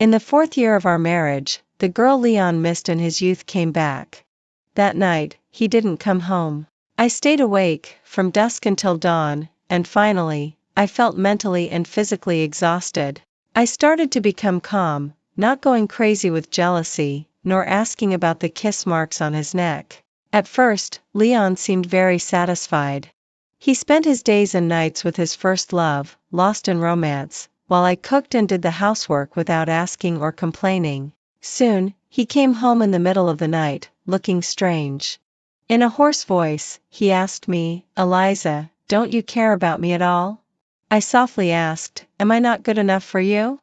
In the 4th year of our marriage, the girl Leon missed in his youth came back. That night, he didn't come home. I stayed awake, from dusk until dawn, and finally, I felt mentally and physically exhausted. I started to become calm, not going crazy with jealousy, nor asking about the kiss marks on his neck. At first, Leon seemed very satisfied. He spent his days and nights with his first love, lost in romance, while I cooked and did the housework without asking or complaining. Soon, he came home in the middle of the night, looking strange. In a hoarse voice, he asked me, "Eliza, don't you care about me at all?" I softly asked, "Am I not good enough for you?"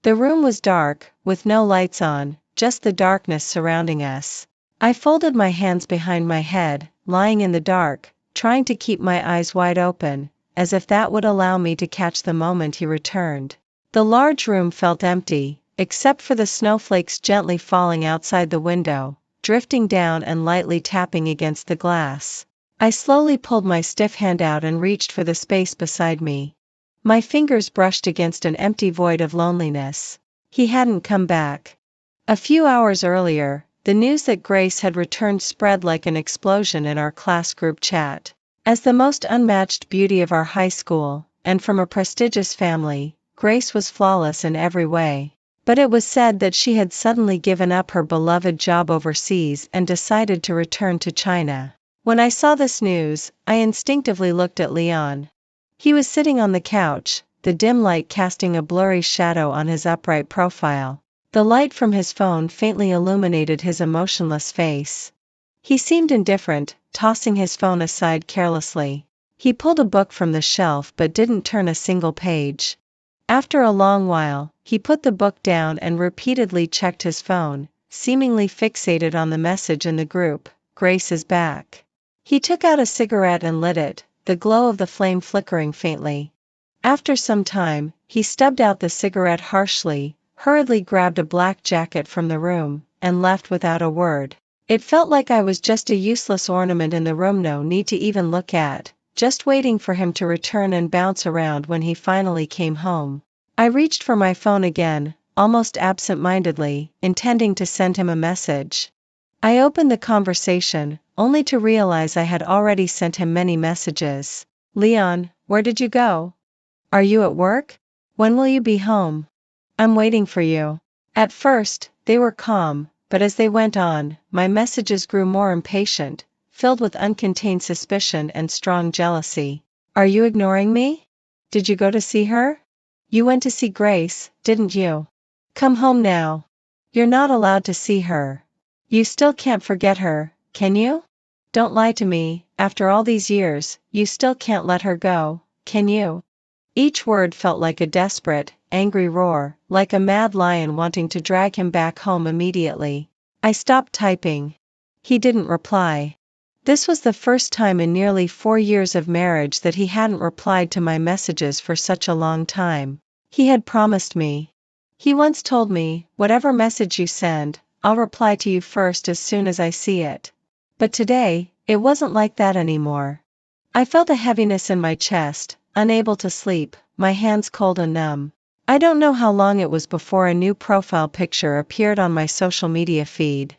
The room was dark, with no lights on, just the darkness surrounding us. I folded my hands behind my head, lying in the dark, trying to keep my eyes wide open, as if that would allow me to catch the moment he returned. The large room felt empty, except for the snowflakes gently falling outside the window, drifting down and lightly tapping against the glass. I slowly pulled my stiff hand out and reached for the space beside me. My fingers brushed against an empty void of loneliness. He hadn't come back. A few hours earlier, the news that Grace had returned spread like an explosion in our class group chat. As the most unmatched beauty of our high school, and from a prestigious family, Grace was flawless in every way. But it was said that she had suddenly given up her beloved job overseas and decided to return to China. When I saw this news, I instinctively looked at Leon. He was sitting on the couch, the dim light casting a blurry shadow on his upright profile. The light from his phone faintly illuminated his emotionless face. He seemed indifferent, tossing his phone aside carelessly. He pulled a book from the shelf but didn't turn a single page. After a long while, he put the book down and repeatedly checked his phone, seemingly fixated on the message in the group, "Grace is back." He took out a cigarette and lit it, the glow of the flame flickering faintly. After some time, he stubbed out the cigarette harshly, hurriedly grabbed a black jacket from the room, and left without a word. It felt like I was just a useless ornament in the room, no need to even look at, just waiting for him to return and bounce around when he finally came home. I reached for my phone again, almost absent-mindedly, intending to send him a message. I opened the conversation, only to realize I had already sent him many messages. "Leon, where did you go? Are you at work? When will you be home? I'm waiting for you." At first, they were calm, but as they went on, my messages grew more impatient, filled with uncontained suspicion and strong jealousy. "Are you ignoring me? Did you go to see her? You went to see Grace, didn't you? Come home now. You're not allowed to see her. You still can't forget her, can you? Don't lie to me, after all these years, you still can't let her go, can you?" Each word felt like a desperate, angry roar, like a mad lion wanting to drag him back home immediately. I stopped typing. He didn't reply. This was the first time in nearly 4 years of marriage that he hadn't replied to my messages for such a long time. He had promised me. He once told me, "Whatever message you send, I'll reply to you first as soon as I see it." But today, it wasn't like that anymore. I felt a heaviness in my chest, unable to sleep, my hands cold and numb. I don't know how long it was before a new profile picture appeared on my social media feed.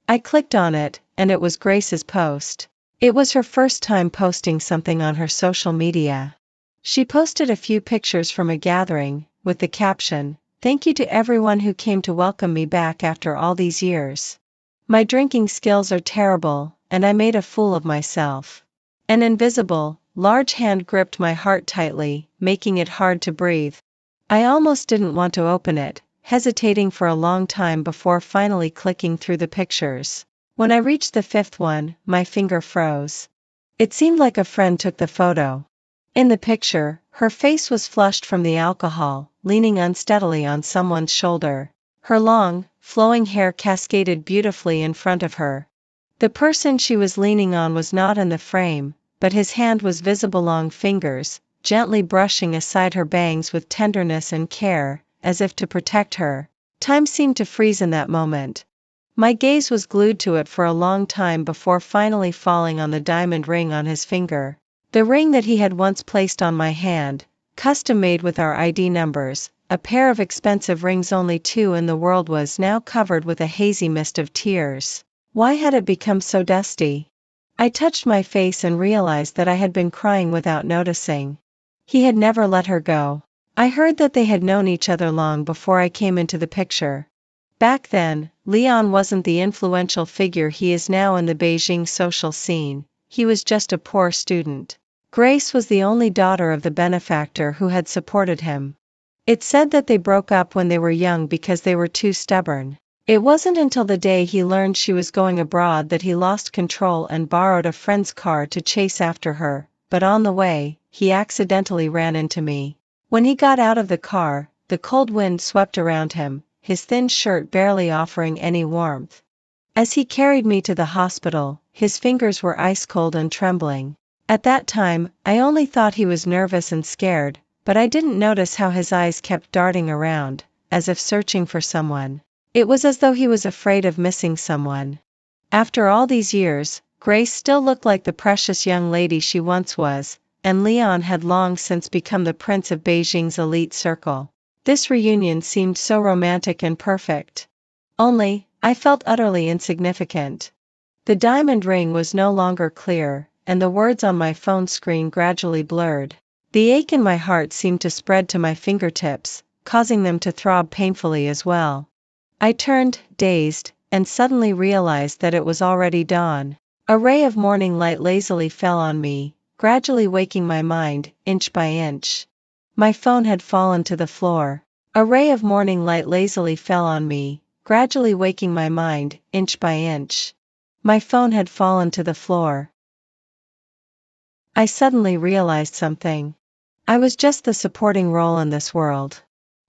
I clicked on it, and it was Grace's post. It was her first time posting something on her social media. She posted a few pictures from a gathering, with the caption, "Thank you to everyone who came to welcome me back after all these years. My drinking skills are terrible, and I made a fool of myself." An invisible, large hand gripped my heart tightly, making it hard to breathe. I almost didn't want to open it, hesitating for a long time before finally clicking through the pictures. When I reached the 5th one, my finger froze. It seemed like a friend took the photo. In the picture, her face was flushed from the alcohol, leaning unsteadily on someone's shoulder. Her long, flowing hair cascaded beautifully in front of her. The person she was leaning on was not in the frame, but his hand was visible, long fingers, gently brushing aside her bangs with tenderness and care, as if to protect her. Time seemed to freeze in that moment. My gaze was glued to it for a long time before finally falling on the diamond ring on his finger. The ring that he had once placed on my hand, custom made with our ID numbers, a pair of expensive rings only two in the world was now covered with a hazy mist of tears. Why had it become so dusty? I touched my face and realized that I had been crying without noticing. He had never let her go. I heard that they had known each other long before I came into the picture. Back then, Leon wasn't the influential figure he is now in the Beijing social scene. He was just a poor student. Grace was the only daughter of the benefactor who had supported him. It said that they broke up when they were young because they were too stubborn. It wasn't until the day he learned she was going abroad that he lost control and borrowed a friend's car to chase after her, but on the way, he accidentally ran into me. When he got out of the car, the cold wind swept around him, his thin shirt barely offering any warmth. As he carried me to the hospital, his fingers were ice cold and trembling. At that time, I only thought he was nervous and scared, but I didn't notice how his eyes kept darting around, as if searching for someone. It was as though he was afraid of missing someone. After all these years, Grace still looked like the precious young lady she once was, and Leon had long since become the prince of Beijing's elite circle. This reunion seemed so romantic and perfect. Only, I felt utterly insignificant. The diamond ring was no longer clear, and the words on my phone screen gradually blurred. The ache in my heart seemed to spread to my fingertips, causing them to throb painfully as well. I turned, dazed, and suddenly realized that it was already dawn. A ray of morning light lazily fell on me, gradually waking my mind, inch by inch. My phone had fallen to the floor. A ray of morning light lazily fell on me, gradually waking my mind, inch by inch. My phone had fallen to the floor. I suddenly realized something. I was just the supporting role in this world.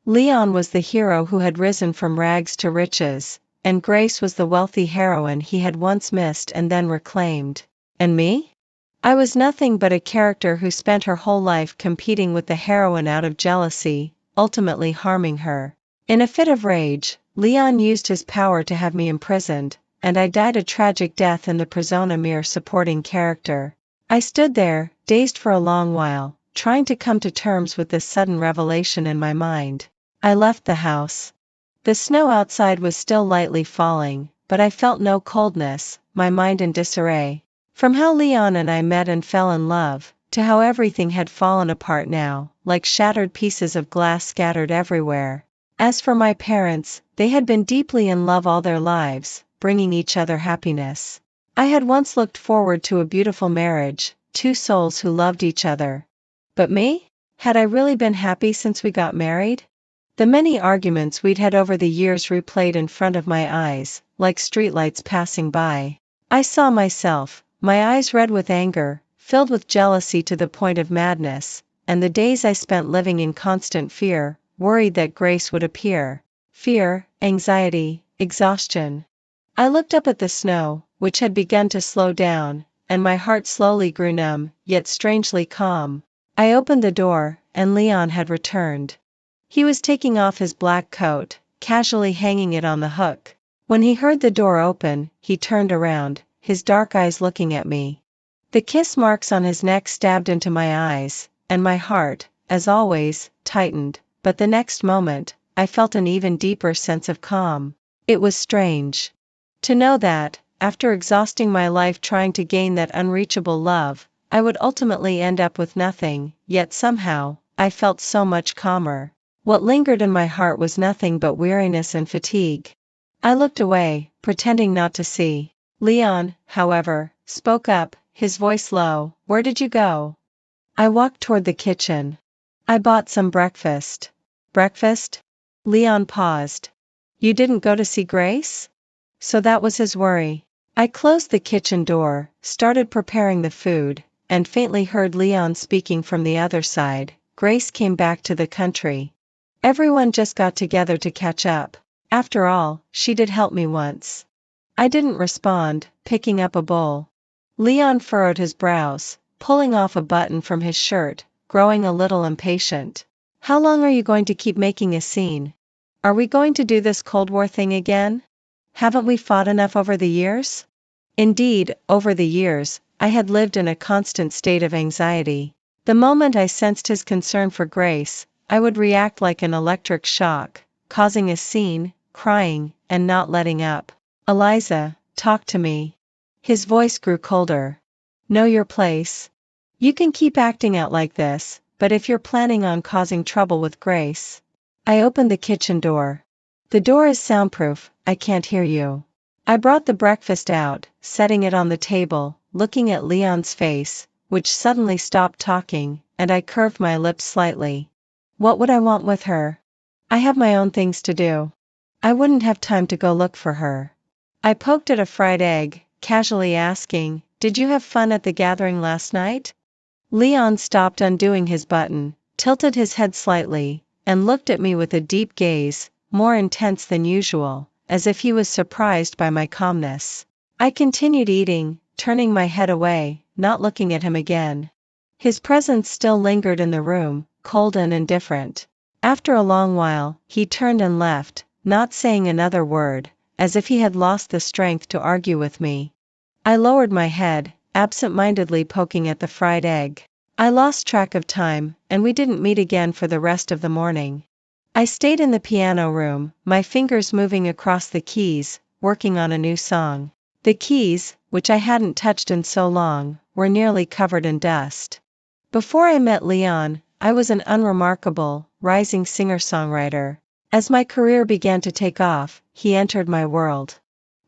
Leon was the hero who had risen from rags to riches, and Grace was the wealthy heroine he had once missed and then reclaimed. And me? I was nothing but a character who spent her whole life competing with the heroine out of jealousy, ultimately harming her. In a fit of rage, Leon used his power to have me imprisoned, and I died a tragic death in the prison a mere supporting character. I stood there, dazed for a long while, trying to come to terms with this sudden revelation in my mind. I left the house. The snow outside was still lightly falling, but I felt no coldness, my mind in disarray. From how Leon and I met and fell in love, to how everything had fallen apart now, like shattered pieces of glass scattered everywhere. As for my parents, they had been deeply in love all their lives, bringing each other happiness. I had once looked forward to a beautiful marriage, two souls who loved each other. But me? Had I really been happy since we got married? The many arguments we'd had over the years replayed in front of my eyes, like streetlights passing by. I saw myself, my eyes red with anger, filled with jealousy to the point of madness, and the days I spent living in constant fear, worried that Grace would appear. Fear, anxiety, exhaustion. I looked up at the snow, which had begun to slow down, and my heart slowly grew numb, yet strangely calm. I opened the door, and Leon had returned. He was taking off his black coat, casually hanging it on the hook. When he heard the door open, he turned around, his dark eyes looking at me. The kiss marks on his neck stabbed into my eyes, and my heart, as always, tightened, but the next moment, I felt an even deeper sense of calm. It was strange to know that, after exhausting my life trying to gain that unreachable love, I would ultimately end up with nothing, yet somehow, I felt so much calmer. What lingered in my heart was nothing but weariness and fatigue. I looked away, pretending not to see. Leon, however, spoke up, his voice low. "Where did you go?" I walked toward the kitchen. "I bought some breakfast." "Breakfast?" Leon paused. "You didn't go to see Grace?" So that was his worry. I closed the kitchen door, started preparing the food, and faintly heard Leon speaking from the other side. "Grace came back to the country. Everyone just got together to catch up. After all, she did help me once." I didn't respond, picking up a bowl. Leon furrowed his brows, pulling off a button from his shirt, growing a little impatient. "How long are you going to keep making a scene? Are we going to do this Cold War thing again? Haven't we fought enough over the years?" Indeed, over the years, I had lived in a constant state of anxiety. The moment I sensed his concern for Grace, I would react like an electric shock, causing a scene, crying, and not letting up. Eliza, talk to me. His voice grew colder. Know your place. You can keep acting out like this, but if you're planning on causing trouble with Grace. I opened the kitchen door. The door is soundproof, I can't hear you. I brought the breakfast out, setting it on the table, looking at Leon's face, which suddenly stopped talking, and I curved my lips slightly. What would I want with her? I have my own things to do. I wouldn't have time to go look for her. I poked at a fried egg, casually asking, did you have fun at the gathering last night? Leon stopped undoing his button, tilted his head slightly, and looked at me with a deep gaze, more intense than usual, as if he was surprised by my calmness. I continued eating, turning my head away, not looking at him again. His presence still lingered in the room, cold and indifferent. After a long while, he turned and left, not saying another word, as if he had lost the strength to argue with me. I lowered my head, absent-mindedly poking at the fried egg. I lost track of time, and we didn't meet again for the rest of the morning. I stayed in the piano room, my fingers moving across the keys, working on a new song. The keys, which I hadn't touched in so long, were nearly covered in dust. Before I met Leon, I was an unremarkable, rising singer-songwriter. As my career began to take off, he entered my world.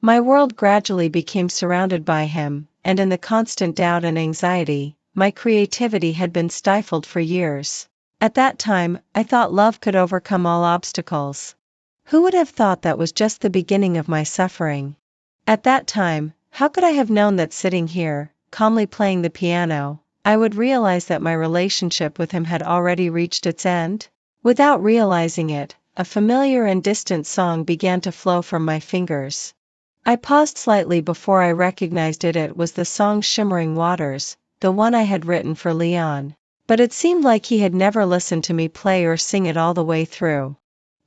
My world gradually became surrounded by him, and in the constant doubt and anxiety, my creativity had been stifled for years. At that time, I thought love could overcome all obstacles. Who would have thought that was just the beginning of my suffering? At that time, how could I have known that sitting here, calmly playing the piano, I would realize that my relationship with him had already reached its end? Without realizing it, a familiar and distant song began to flow from my fingers. I paused slightly before I recognized it. It was the song Shimmering Waters, the one I had written for Leon. But it seemed like he had never listened to me play or sing it all the way through.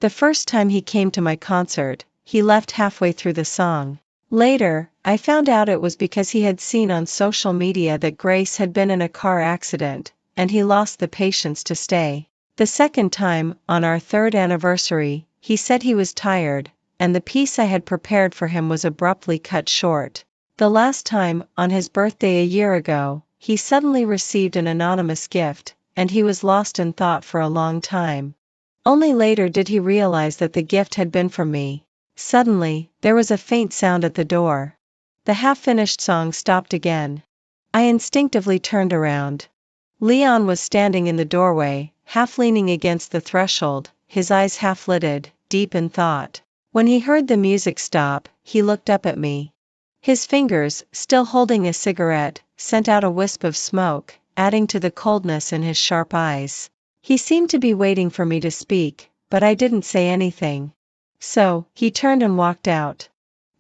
The first time he came to my concert, he left halfway through the song. Later, I found out it was because he had seen on social media that Grace had been in a car accident, and he lost the patience to stay. The second time, on our 3rd anniversary, he said he was tired, and the piece I had prepared for him was abruptly cut short. The last time, on his birthday a year ago, he suddenly received an anonymous gift, and he was lost in thought for a long time. Only later did he realize that the gift had been from me. Suddenly, there was a faint sound at the door. The half-finished song stopped again. I instinctively turned around. Leon was standing in the doorway, half leaning against the threshold, his eyes half-lidded, deep in thought. When he heard the music stop, he looked up at me. His fingers, still holding a cigarette, sent out a wisp of smoke, adding to the coldness in his sharp eyes. He seemed to be waiting for me to speak, but I didn't say anything. So, he turned and walked out.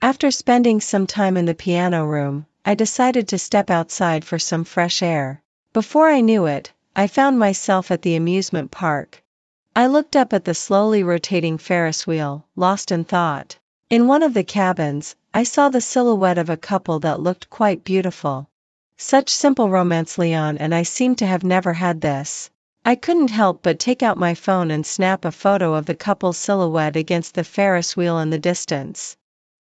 After spending some time in the piano room, I decided to step outside for some fresh air. Before I knew it, I found myself at the amusement park. I looked up at the slowly rotating Ferris wheel, lost in thought. In one of the cabins, I saw the silhouette of a couple that looked quite beautiful. Such simple romance. Leon and I seemed to have never had this. I couldn't help but take out my phone and snap a photo of the couple's silhouette against the Ferris wheel in the distance.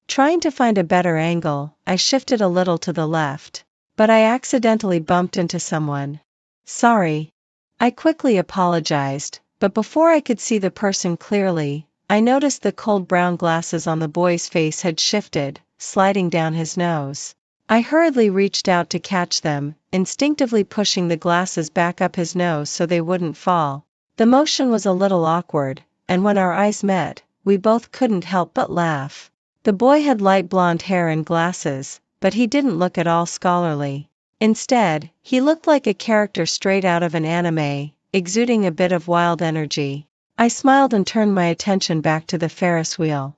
Trying to find a better angle, I shifted a little to the left. But I accidentally bumped into someone. Sorry. I quickly apologized, but before I could see the person clearly, I noticed the cold brown glasses on the boy's face had shifted, sliding down his nose. I hurriedly reached out to catch them, instinctively pushing the glasses back up his nose so they wouldn't fall. The motion was a little awkward, and when our eyes met, we both couldn't help but laugh. The boy had light blonde hair and glasses, but he didn't look at all scholarly. Instead, he looked like a character straight out of an anime, exuding a bit of wild energy. I smiled and turned my attention back to the Ferris wheel.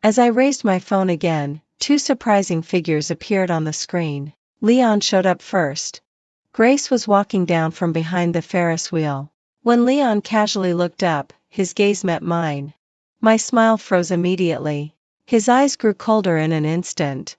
As I raised my phone again, 2 surprising figures appeared on the screen. Leon showed up first. Grace was walking down from behind the Ferris wheel. When Leon casually looked up, his gaze met mine. My smile froze immediately. His eyes grew colder in an instant.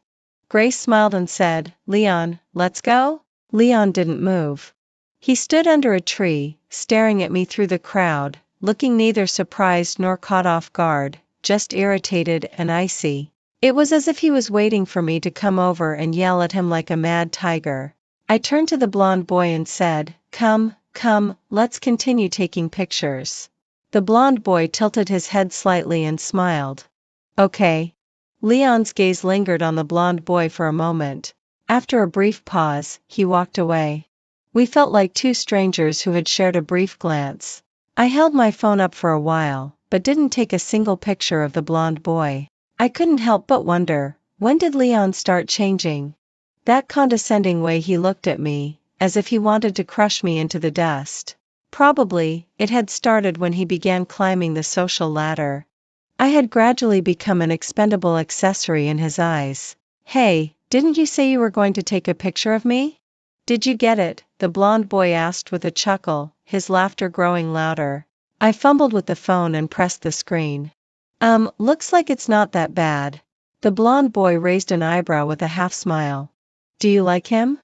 Grace smiled and said, "Leon, let's go?" Leon didn't move. He stood under a tree, staring at me through the crowd, looking neither surprised nor caught off guard, just irritated and icy. It was as if he was waiting for me to come over and yell at him like a mad tiger. I turned to the blonde boy and said, "Come, let's continue taking pictures." The blonde boy tilted his head slightly and smiled. "Okay." Leon's gaze lingered on the blonde boy for a moment. After a brief pause, he walked away. We felt like two strangers who had shared a brief glance. I held my phone up for a while, but didn't take a single picture of the blonde boy. I couldn't help but wonder, when did Leon start changing? That condescending way he looked at me, as if he wanted to crush me into the dust. Probably, it had started when he began climbing the social ladder. I had gradually become an expendable accessory in his eyes. "Hey, didn't you say you were going to take a picture of me?" "Did you get it?" the blonde boy asked with a chuckle, his laughter growing louder. I fumbled with the phone and pressed the screen. Looks like it's not that bad." The blonde boy raised an eyebrow with a half smile. "Do you like him?"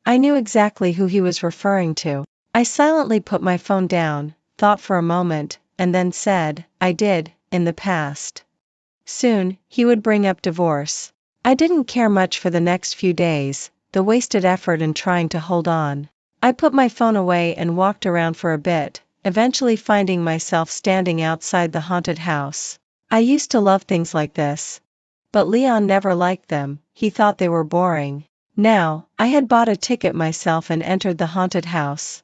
I knew exactly who he was referring to. I silently put my phone down, thought for a moment, and then said, "I did, in the past." Soon, he would bring up divorce. I didn't care much for the next few days, the wasted effort in trying to hold on. I put my phone away and walked around for a bit, eventually finding myself standing outside the haunted house. I used to love things like this. But Leon never liked them, he thought they were boring. Now, I had bought a ticket myself and entered the haunted house.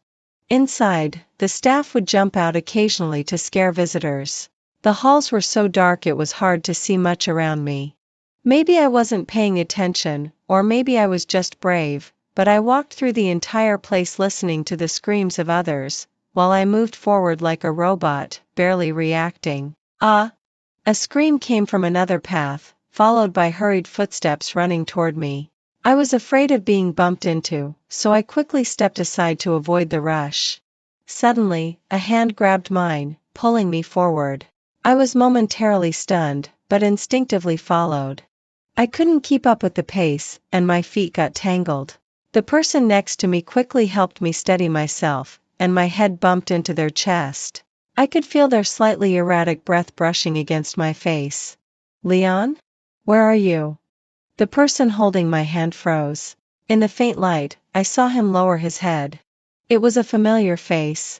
Inside, the staff would jump out occasionally to scare visitors. The halls were so dark it was hard to see much around me. Maybe I wasn't paying attention, or maybe I was just brave, but I walked through the entire place listening to the screams of others, while I moved forward like a robot, barely reacting. "Ah!" A scream came from another path, followed by hurried footsteps running toward me. I was afraid of being bumped into, so I quickly stepped aside to avoid the rush. Suddenly, a hand grabbed mine, pulling me forward. I was momentarily stunned, but instinctively followed. I couldn't keep up with the pace, and my feet got tangled. The person next to me quickly helped me steady myself, and my head bumped into their chest. I could feel their slightly erratic breath brushing against my face. "Leon? Where are you?" The person holding my hand froze. In the faint light, I saw him lower his head. It was a familiar face.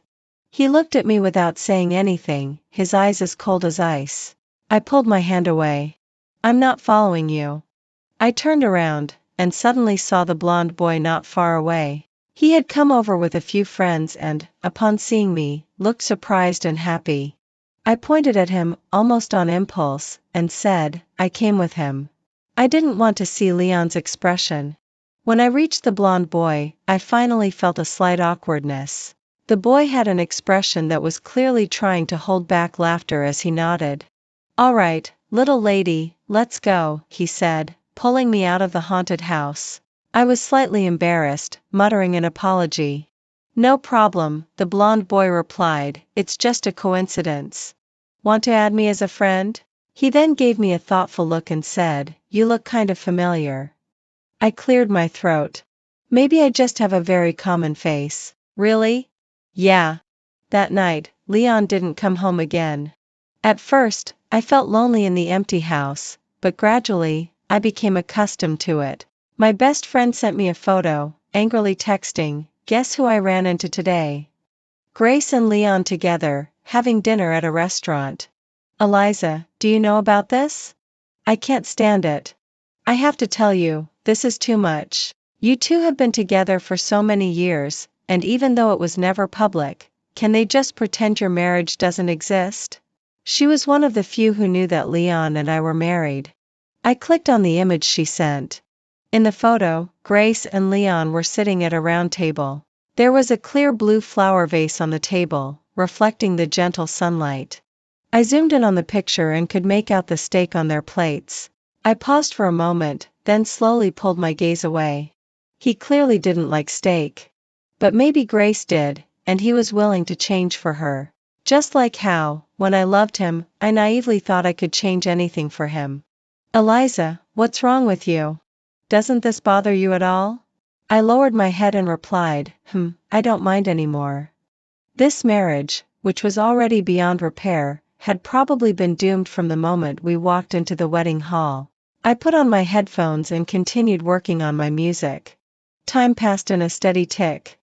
He looked at me without saying anything, his eyes as cold as ice. I pulled my hand away. "I'm not following you." I turned around, and suddenly saw the blonde boy not far away. He had come over with a few friends and, upon seeing me, looked surprised and happy. I pointed at him, almost on impulse, and said, "I came with him." I didn't want to see Leon's expression. When I reached the blonde boy, I finally felt a slight awkwardness. The boy had an expression that was clearly trying to hold back laughter as he nodded. "All right, little lady, let's go," he said, pulling me out of the haunted house. I was slightly embarrassed, muttering an apology. "No problem," the blonde boy replied, "it's just a coincidence. Want to add me as a friend?" He then gave me a thoughtful look and said, "You look kind of familiar." I cleared my throat. Maybe I just have a very common face. "Really?" "Yeah." That night, Leon didn't come home again. At first, I felt lonely in the empty house, but gradually, I became accustomed to it. My best friend sent me a photo, angrily texting, "Guess who I ran into today? Grace and Leon together, having dinner at a restaurant. Eliza, do you know about this? I can't stand it. I have to tell you, this is too much. You two have been together for so many years, and even though it was never public, can they just pretend your marriage doesn't exist?" She was one of the few who knew that Leon and I were married. I clicked on the image she sent. In the photo, Grace and Leon were sitting at a round table. There was a clear blue flower vase on the table, reflecting the gentle sunlight. I zoomed in on the picture and could make out the steak on their plates. I paused for a moment, then slowly pulled my gaze away. He clearly didn't like steak. But maybe Grace did, and he was willing to change for her. Just like how, when I loved him, I naively thought I could change anything for him. "Eliza, what's wrong with you? Doesn't this bother you at all?" I lowered my head and replied, I don't mind anymore. This marriage, which was already beyond repair, had probably been doomed from the moment we walked into the wedding hall. I put on my headphones and continued working on my music. Time passed in a steady tick.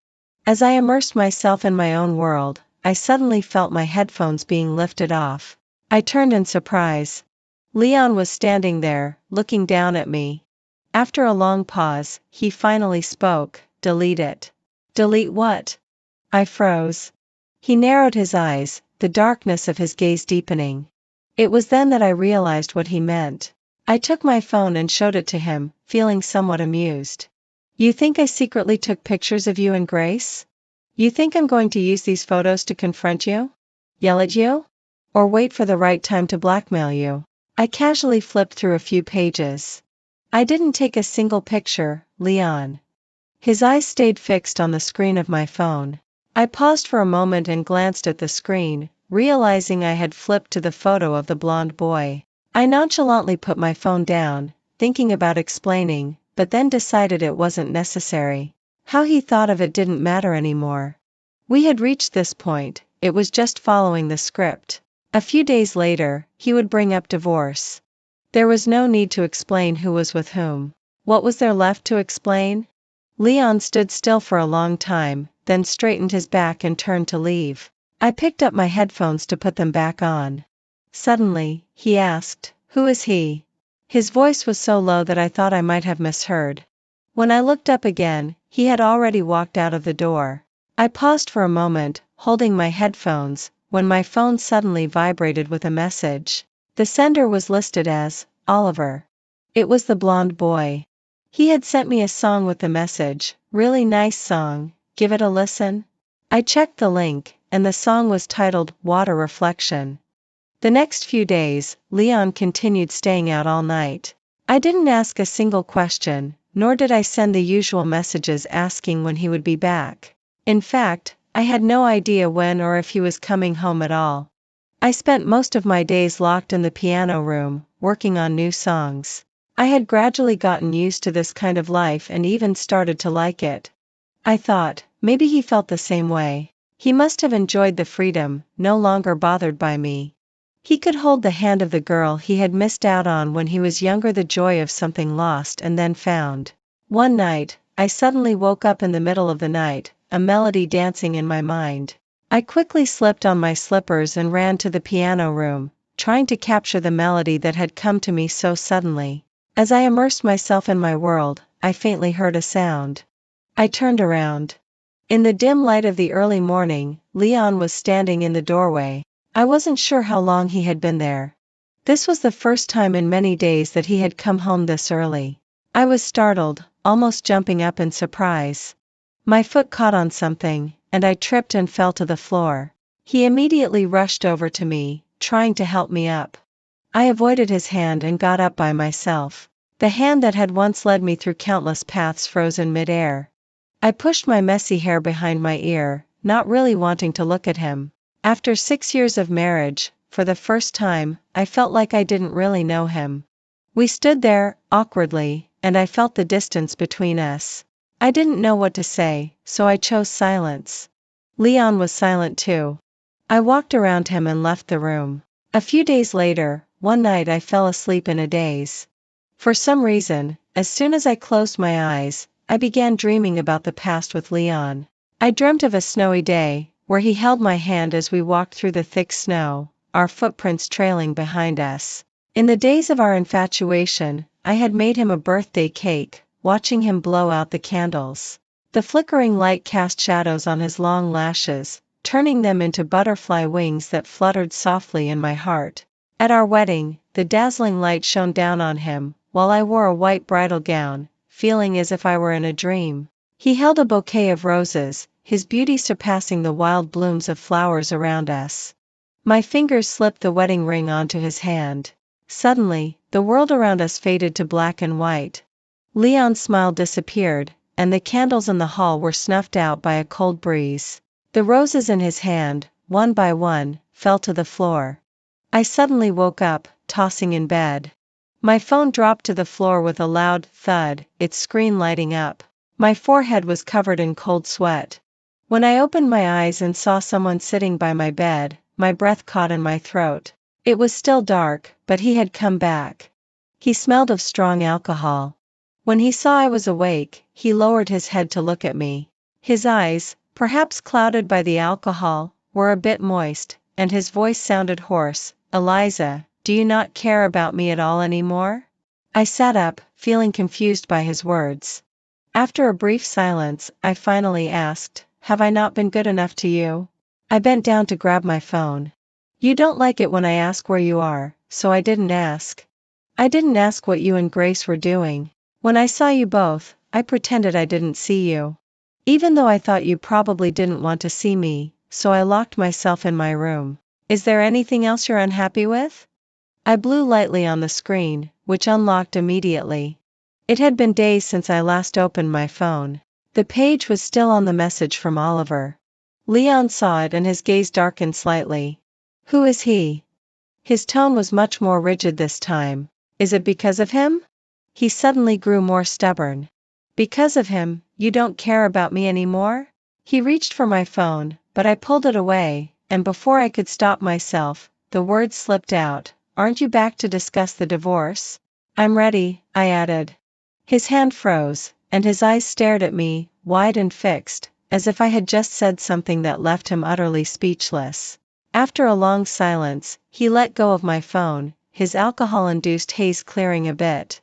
As I immersed myself in my own world, I suddenly felt my headphones being lifted off. I turned in surprise. Leon was standing there, looking down at me. After a long pause, he finally spoke. "Delete it." "Delete what?" I froze. He narrowed his eyes, the darkness of his gaze deepening. It was then that I realized what he meant. I took my phone and showed it to him, feeling somewhat amused. "You think I secretly took pictures of you and Grace? You think I'm going to use these photos to confront you? Yell at you? Or wait for the right time to blackmail you?" I casually flipped through a few pages. "I didn't take a single picture, Leon." His eyes stayed fixed on the screen of my phone. I paused for a moment and glanced at the screen, realizing I had flipped to the photo of the blonde boy. I nonchalantly put my phone down, thinking about explaining, but then decided it wasn't necessary. How he thought of it didn't matter anymore. We had reached this point, it was just following the script. A few days later, he would bring up divorce. There was no need to explain who was with whom. What was there left to explain? Leon stood still for a long time, then straightened his back and turned to leave. I picked up my headphones to put them back on. Suddenly, he asked, "Who is he?" His voice was so low that I thought I might have misheard. When I looked up again, he had already walked out of the door. I paused for a moment, holding my headphones, when my phone suddenly vibrated with a message. The sender was listed as Oliver. It was the blonde boy. He had sent me a song with the message, "Really nice song, give it a listen." I checked the link, and the song was titled Water Reflection. The next few days, Leon continued staying out all night. I didn't ask a single question, nor did I send the usual messages asking when he would be back. In fact, I had no idea when or if he was coming home at all. I spent most of my days locked in the piano room, working on new songs. I had gradually gotten used to this kind of life and even started to like it. I thought, maybe he felt the same way. He must have enjoyed the freedom, no longer bothered by me. He could hold the hand of the girl he had missed out on when he was younger, the joy of something lost and then found. One night, I suddenly woke up in the middle of the night, a melody dancing in my mind. I quickly slipped on my slippers and ran to the piano room, trying to capture the melody that had come to me so suddenly. As I immersed myself in my world, I faintly heard a sound. I turned around. In the dim light of the early morning, Leon was standing in the doorway. I wasn't sure how long he had been there. This was the first time in many days that he had come home this early. I was startled, almost jumping up in surprise. My foot caught on something, and I tripped and fell to the floor. He immediately rushed over to me, trying to help me up. I avoided his hand and got up by myself. The hand that had once led me through countless paths froze in midair. I pushed my messy hair behind my ear, not really wanting to look at him. After 6 years of marriage, for the first time, I felt like I didn't really know him. We stood there, awkwardly, and I felt the distance between us. I didn't know what to say, so I chose silence. Leon was silent too. I walked around him and left the room. A few days later, one night I fell asleep in a daze. For some reason, as soon as I closed my eyes, I began dreaming about the past with Leon. I dreamt of a snowy day, where he held my hand as we walked through the thick snow, our footprints trailing behind us. In the days of our infatuation, I had made him a birthday cake, watching him blow out the candles. The flickering light cast shadows on his long lashes, turning them into butterfly wings that fluttered softly in my heart. At our wedding, the dazzling light shone down on him, while I wore a white bridal gown, feeling as if I were in a dream. He held a bouquet of roses, his beauty surpassing the wild blooms of flowers around us. My fingers slipped the wedding ring onto his hand. Suddenly, the world around us faded to black and white. Leon's smile disappeared, and the candles in the hall were snuffed out by a cold breeze. The roses in his hand, one by one, fell to the floor. I suddenly woke up, tossing in bed. My phone dropped to the floor with a loud thud, its screen lighting up. My forehead was covered in cold sweat. When I opened my eyes and saw someone sitting by my bed, my breath caught in my throat. It was still dark, but he had come back. He smelled of strong alcohol. When he saw I was awake, he lowered his head to look at me. His eyes, perhaps clouded by the alcohol, were a bit moist, and his voice sounded hoarse. "Eliza, do you not care about me at all anymore?" I sat up, feeling confused by his words. After a brief silence, I finally asked, "Have I not been good enough to you?" I bent down to grab my phone. "You don't like it when I ask where you are, so I didn't ask. I didn't ask what you and Grace were doing. When I saw you both, I pretended I didn't see you. Even though I thought you probably didn't want to see me, so I locked myself in my room. Is there anything else you're unhappy with?" I blew lightly on the screen, which unlocked immediately. It had been days since I last opened my phone. The page was still on the message from Oliver. Leon saw it and his gaze darkened slightly. "Who is he?" His tone was much more rigid this time. "Is it because of him?" He suddenly grew more stubborn. "Because of him, you don't care about me anymore?" He reached for my phone, but I pulled it away, and before I could stop myself, the words slipped out. "Aren't you back to discuss the divorce?" "I'm ready," I added. His hand froze, and his eyes stared at me, wide and fixed, as if I had just said something that left him utterly speechless. After a long silence, he let go of my phone, his alcohol-induced haze clearing a bit.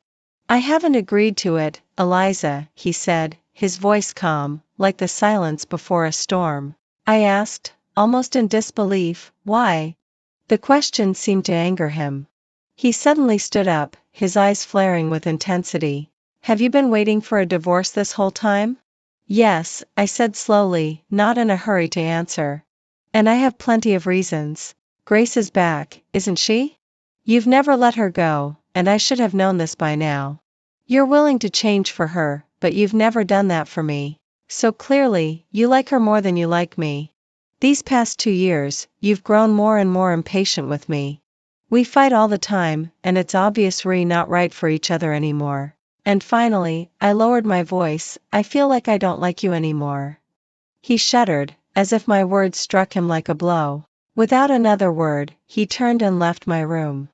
"I haven't agreed to it, Eliza," he said, his voice calm, like the silence before a storm. I asked, almost in disbelief, "Why?" The question seemed to anger him. He suddenly stood up, his eyes flaring with intensity. "Have you been waiting for a divorce this whole time?" "Yes," I said slowly, not in a hurry to answer. "And I have plenty of reasons. Grace is back, isn't she? You've never let her go, and I should have known this by now. You're willing to change for her, but you've never done that for me. So clearly, you like her more than you like me. These past 2 years, you've grown more and more impatient with me. We fight all the time, and it's obvious we're not right for each other anymore. And finally," I lowered my voice, "I feel like I don't like you anymore." He shuddered, as if my words struck him like a blow. Without another word, he turned and left my room.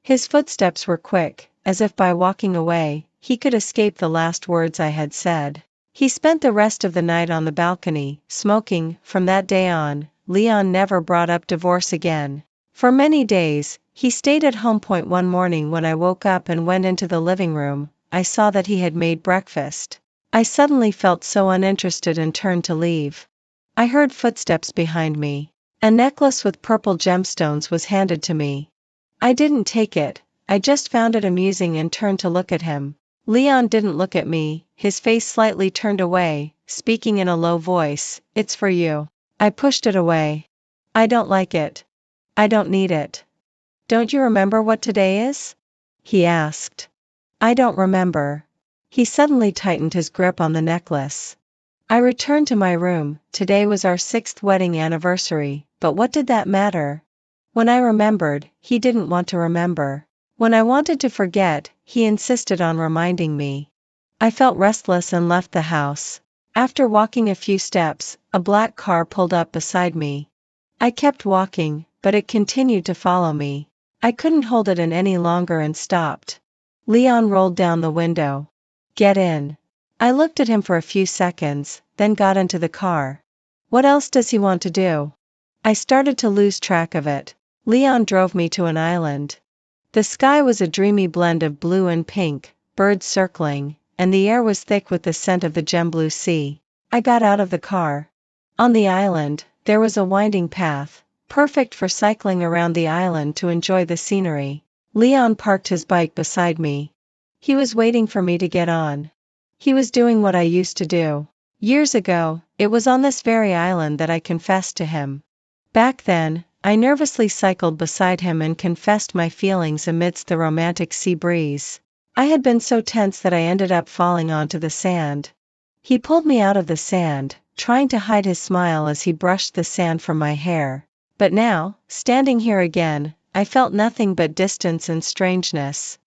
His footsteps were quick, as if by walking away, he could escape the last words I had said. He spent the rest of the night on the balcony, smoking. From that day on, Leon never brought up divorce again. For many days, he stayed at home. One morning when I woke up and went into the living room, I saw that he had made breakfast. I suddenly felt so uninterested and turned to leave. I heard footsteps behind me. A necklace with purple gemstones was handed to me. I didn't take it, I just found it amusing and turned to look at him. Leon didn't look at me, his face slightly turned away, speaking in a low voice, "It's for you." I pushed it away. "I don't like it. I don't need it." "Don't you remember what today is?" he asked. "I don't remember." He suddenly tightened his grip on the necklace. I returned to my room. Today was our 6th wedding anniversary, but what did that matter? When I remembered, he didn't want to remember. When I wanted to forget, he insisted on reminding me. I felt restless and left the house. After walking a few steps, a black car pulled up beside me. I kept walking, but it continued to follow me. I couldn't hold it in any longer and stopped. Leon rolled down the window. "Get in." I looked at him for a few seconds, then got into the car. What else does he want to do? I started to lose track of it. Leon drove me to an island. The sky was a dreamy blend of blue and pink, birds circling, and the air was thick with the scent of the gem-blue sea. I got out of the car. On the island, there was a winding path, perfect for cycling around the island to enjoy the scenery. Leon parked his bike beside me. He was waiting for me to get on. He was doing what I used to do. Years ago, it was on this very island that I confessed to him. Back then, I nervously cycled beside him and confessed my feelings amidst the romantic sea breeze. I had been so tense that I ended up falling onto the sand. He pulled me out of the sand, trying to hide his smile as he brushed the sand from my hair. But now, standing here again, I felt nothing but distance and strangeness.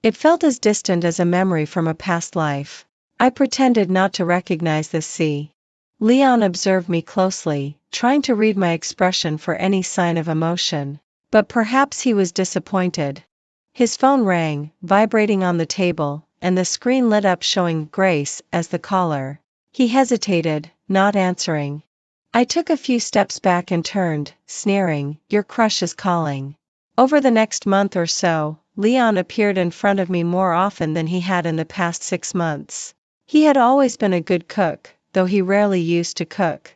It felt as distant as a memory from a past life. I pretended not to recognize this sea. Leon observed me closely, trying to read my expression for any sign of emotion. But perhaps he was disappointed. His phone rang, vibrating on the table, and the screen lit up showing Grace as the caller. He hesitated, not answering. I took a few steps back and turned, sneering, "Your crush is calling." Over the next month or so, Leon appeared in front of me more often than he had in the past 6 months. He had always been a good cook, though he rarely used to cook.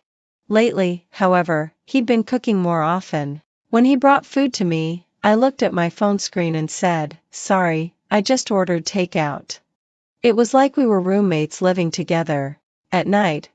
Lately, however, he'd been cooking more often. When he brought food to me, I looked at my phone screen and said, "Sorry, I just ordered takeout." It was like we were roommates living together. At night,